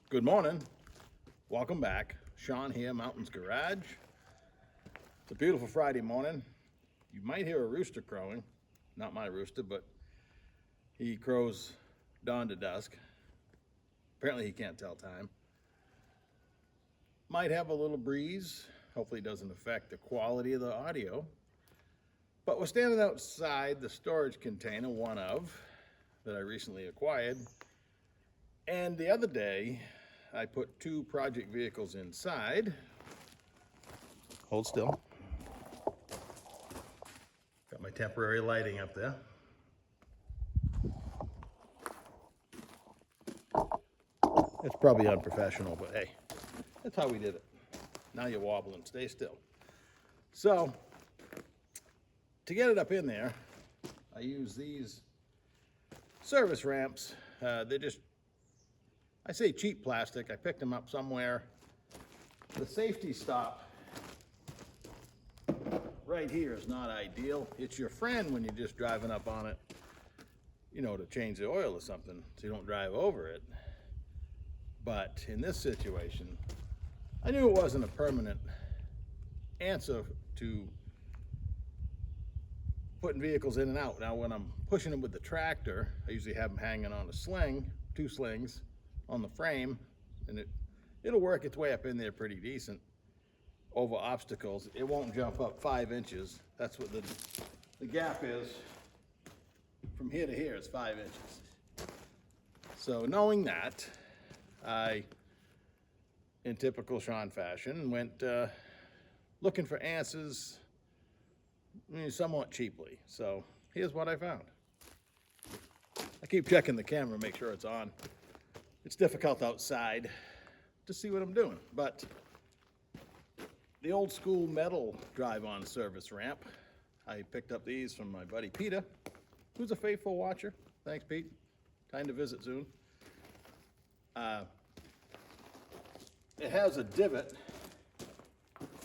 Good morning. Welcome back. Sean here, Mountains Garage. It's a beautiful Friday morning. You might hear a rooster crowing. Not my rooster, but he crows dawn to dusk. Apparently he can't tell time. Might have a little breeze. Hopefully it doesn't affect the quality of the audio. But we're standing outside the storage container, one of, that I recently acquired. And the other day, I put two project vehicles inside. Hold still. Got my temporary lighting up there. It's probably unprofessional, but hey, that's how we did it. Now you're wobbling, stay still. So, to get it up in there, I use these service ramps. They're just, I say cheap plastic. I picked them up somewhere. The safety stop right here is not ideal. It's your friend when you're just driving up on it, you know, to change the oil or something, so you don't drive over it. But in this situation, I knew it wasn't a permanent answer to putting vehicles in and out. Now, when I'm pushing them with the tractor, I usually have them hanging on a sling, two slings on the frame, and it'll work its way up in there pretty decent over obstacles. It won't jump up 5 inches. That's what the gap is. From here to here is 5 inches. So knowing that, I, in typical Sean fashion, went looking for answers somewhat cheaply. So here's what I found. I keep checking the camera, make sure it's on. It's difficult outside to see what I'm doing, but the old school metal drive-on service ramp, I picked up these from my buddy Peter, who's a faithful watcher. Thanks, Pete. Time to visit soon. It has a divot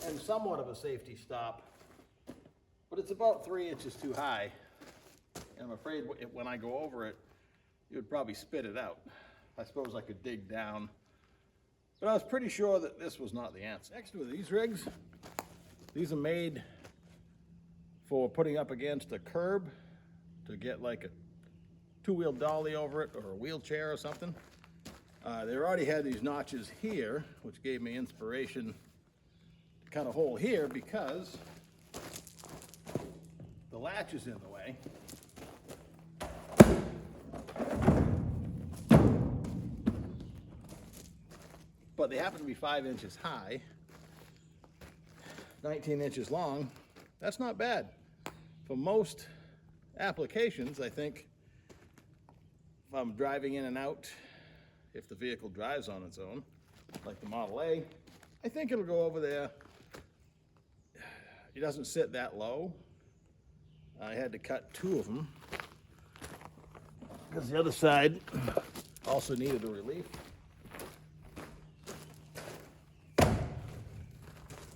and somewhat of a safety stop, but it's about 3 inches too high. And I'm afraid when I go over it, it would probably spit it out. I suppose I could dig down, but I was pretty sure that this was not the answer. Next to these rigs, these are made for putting up against a curb to get like a two-wheel dolly over it or a wheelchair or something. They already had these notches here, which gave me inspiration to cut a hole here because the latch is in the way. But they happen to be 5 inches high, 19 inches long. That's not bad. For most applications, I think, if I'm driving in and out, if the vehicle drives on its own, like the Model A, I think it'll go over there. It doesn't sit that low. I had to cut two of them because the other side also needed a relief.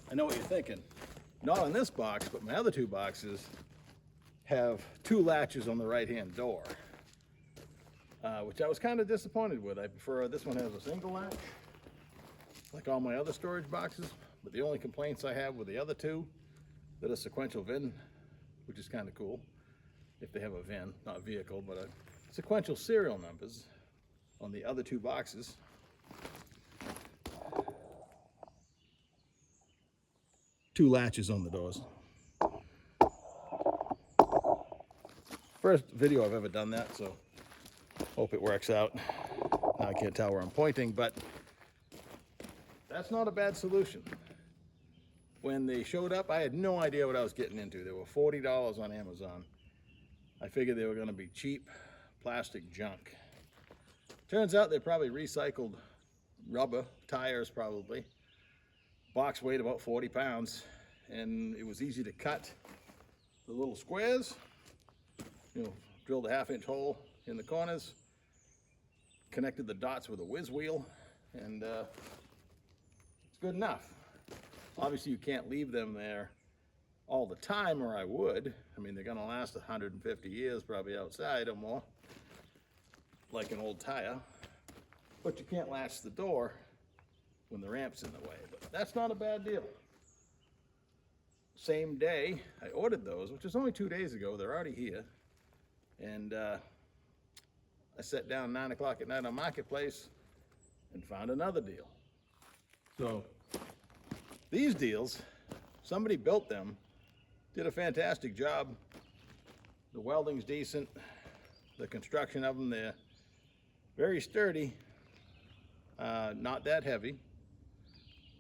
I know what you're thinking. Not on this box, but my other two boxes have two latches on the right-hand door, which I was kind of disappointed with. I prefer this one has a single latch, like all my other storage boxes. But the only complaints I have with the other two, that are sequential VIN, which is kind of cool, if they have a VIN, not vehicle, but a sequential serial numbers on the other two boxes. Two latches on the doors. First video I've ever done that, so hope it works out. Now I can't tell where I'm pointing, but that's not a bad solution. When they showed up, I had no idea what I was getting into. They were $40 on Amazon. I figured they were going to be cheap plastic junk. Turns out they probably recycled rubber, tires probably. Box weighed about 40 pounds, and it was easy to cut the little squares. Drilled a 1/2 inch hole in the corners, connected the dots with a whiz wheel, and it's good enough. Obviously, you can't leave them there all the time, or I would. I mean, they're gonna last 150 years probably outside or more, like an old tire. but you can't latch the door when the ramp's in the way. But that's not a bad deal. Same day, I ordered those, which was only 2 days ago. They're already here. And I sat down 9 o'clock at night on Marketplace and found another deal. So these deals, somebody built them, did a fantastic job. The welding's decent. The construction of them, they're very sturdy, not that heavy.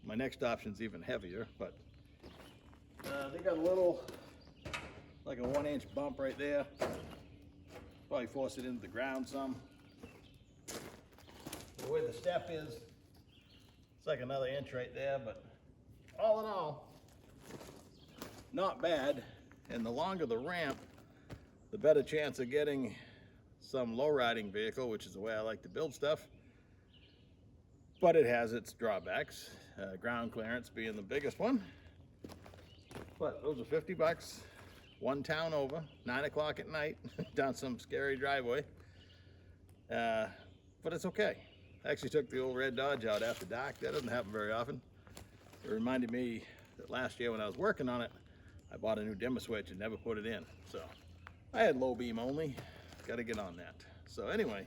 My next option's even heavier, but they got a little, like a 1-inch bump right there. Probably force it into the ground some. The way the step is, it's like another inch right there, but all in all, not bad. And the longer the ramp, the better chance of getting some low-riding vehicle, which is the way I like to build stuff. But it has its drawbacks, ground clearance being the biggest one. But those are 50 bucks, one town over, 9 o'clock at night, down some scary driveway. But it's okay. I actually took the old red Dodge out after dark. That doesn't happen very often. It reminded me that last year when I was working on it, I bought a new dimmer switch and never put it in. So I had low beam only. Got to get on that. So anyway,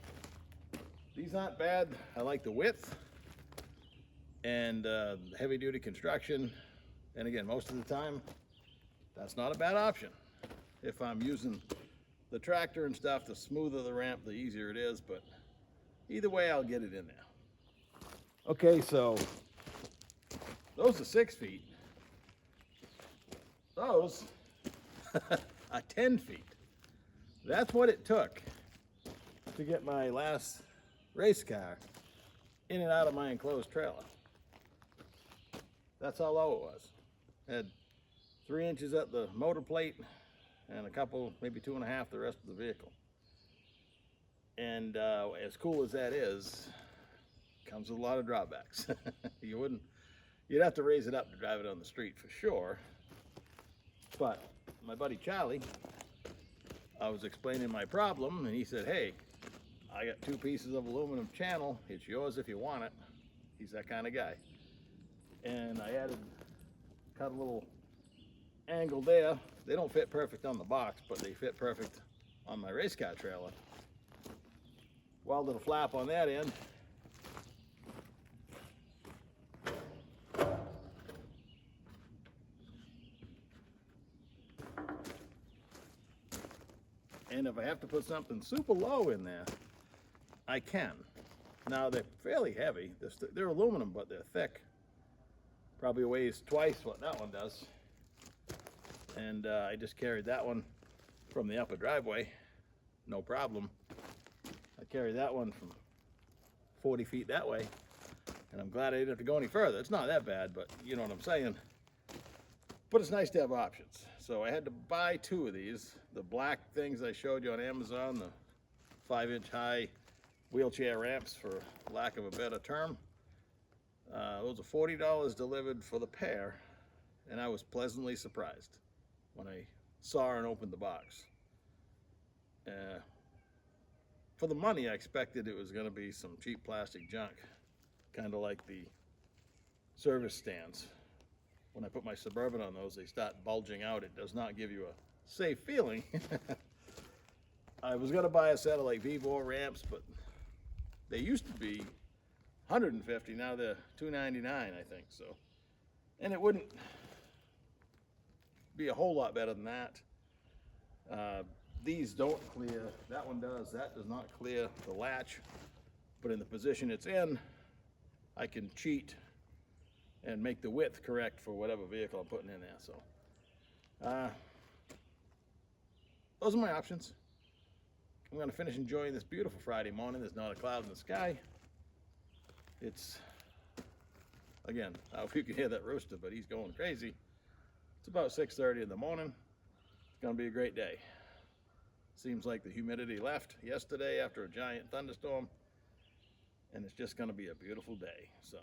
these aren't bad. I like the width and heavy duty construction. And again, most of the time, that's not a bad option. If I'm using the tractor and stuff, the smoother the ramp, the easier it is. But either way, I'll get it in there. Okay, so those are 6 feet. Those are 10 feet. That's what it took to get my last race car in and out of my enclosed trailer. That's how low it was. It had 3 inches at the motor plate and a couple, maybe 2.5 the rest of the vehicle. And as cool as that is, comes with a lot of drawbacks. You'd have to raise it up to drive it on the street for sure. But my buddy Charlie, I was explaining my problem and he said, hey, I got 2 pieces of aluminum channel. It's yours if you want it. He's that kind of guy. And I cut a little angle there. They don't fit perfect on the box, but they fit perfect on my race car trailer. Welded a flap on that end. And if I have to put something super low in there, I can. Now they're fairly heavy. They're aluminum, but they're thick. Probably weighs twice what that one does. And I just carried that one from the upper driveway, no problem. I carried that one from 40 feet that way, and I'm glad I didn't have to go any further. It's not that bad, but you know what I'm saying. But it's nice to have options. So I had to buy 2 of these. The black things I showed you on Amazon, the 5-inch high wheelchair ramps, for lack of a better term. Those are $40 delivered for the pair, and I was pleasantly surprised when I saw and opened the box. For the money, I expected it was going to be some cheap plastic junk, kind of like the service stands. When I put my Suburban on those, they start bulging out. It does not give you a safe feeling. I was going to buy a set of like Vevor ramps, but they used to be $150. Now they're $299, I think. So, and it wouldn't be a whole lot better than that. These don't clear. That one does. That does not clear the latch, but in the position it's in, I can cheat and make the width correct for whatever vehicle I'm putting in there. So those are my options. I'm going to finish enjoying this beautiful Friday morning. There's not a cloud in the sky. It's, again, I hope you can hear that rooster, but he's going crazy. It's about 6:30 in the morning. It's going to be a great day. Seems like the humidity left yesterday after a giant thunderstorm, and it's just going to be a beautiful day. So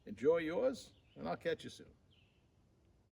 enjoy yours, and I'll catch you soon.